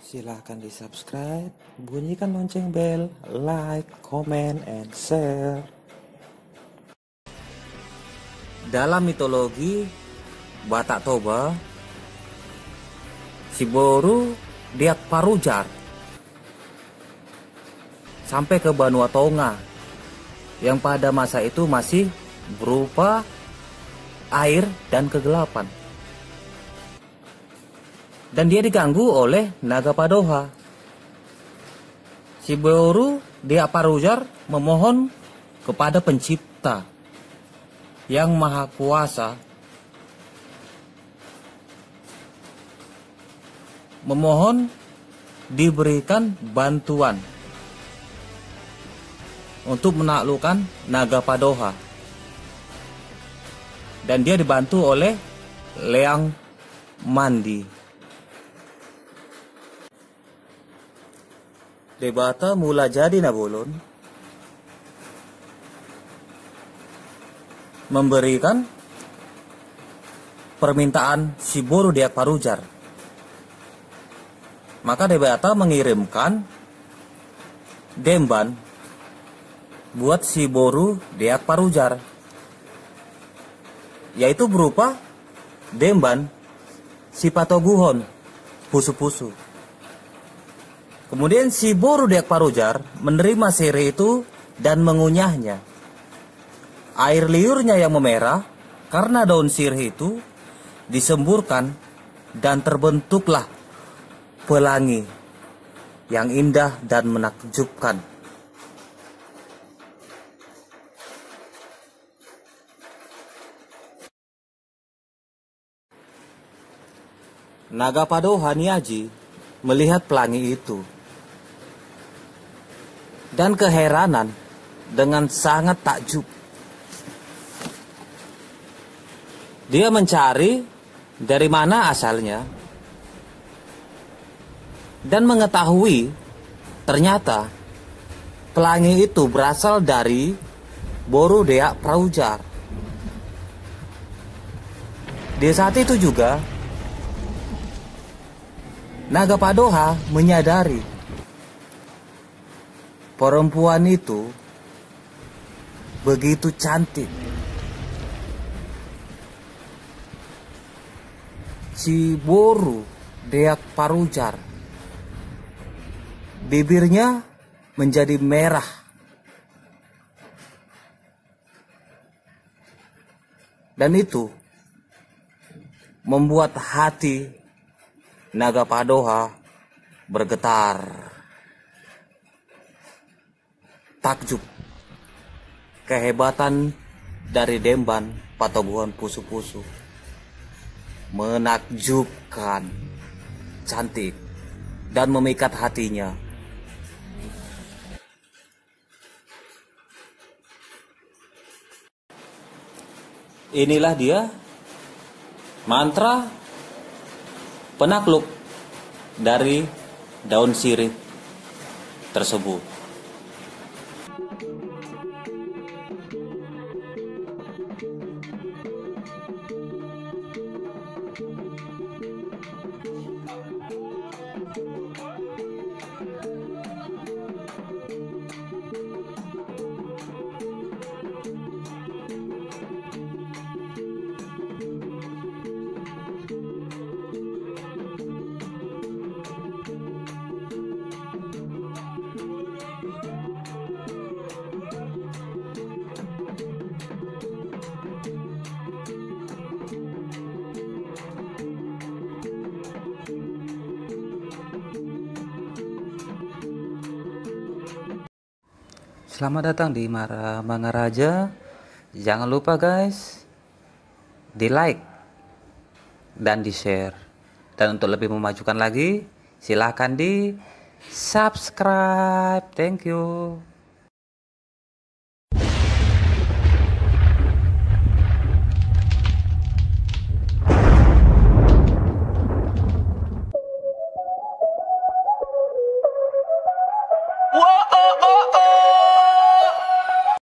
Silahkan di subscribe, bunyikan lonceng bel, like, comment, and share. Dalam mitologi Batak Toba, si Boru Diak Parujar sampai ke Banua Tonga yang pada masa itu masih berupa air dan kegelapan. Dan dia diganggu oleh naga Padoha. Si Boru Diak Parujar memohon kepada pencipta yang maha kuasa, memohon diberikan bantuan untuk menaklukkan naga Padoha. Dan dia dibantu oleh Leang Mandi. Debata mula jadi Nabolon memberikan permintaan si Boru Diak Parujar. Maka Debata mengirimkan demban buat si Boru Diak Parujar, yaitu berupa demban si Patoguhon, pusu-pusu. Kemudian si Boru Diak Parujar menerima sirih itu dan mengunyahnya. Air liurnya yang memerah karena daun sirih itu disemburkan dan terbentuklah pelangi yang indah dan menakjubkan. Naga Padoha Niaji melihat pelangi itu dan keheranan dengan sangat takjub. Dia mencari dari mana asalnya dan mengetahui ternyata pelangi itu berasal dari Boru Diak Parujar. Di saat itu juga naga Padoha menyadari perempuan itu begitu cantik. Si Boru Diak Parujar bibirnya menjadi merah dan itu membuat hati naga Padoha bergetar. Takjub kehebatan dari demban Patoguhon pusu-pusu, menakjubkan, cantik, dan memikat hatinya. Inilah dia mantra penakluk dari daun sirih tersebut. Selamat datang di Mangaraja. Jangan lupa guys, di like dan di share. Dan untuk lebih memajukan lagi, silahkan di subscribe. Thank you.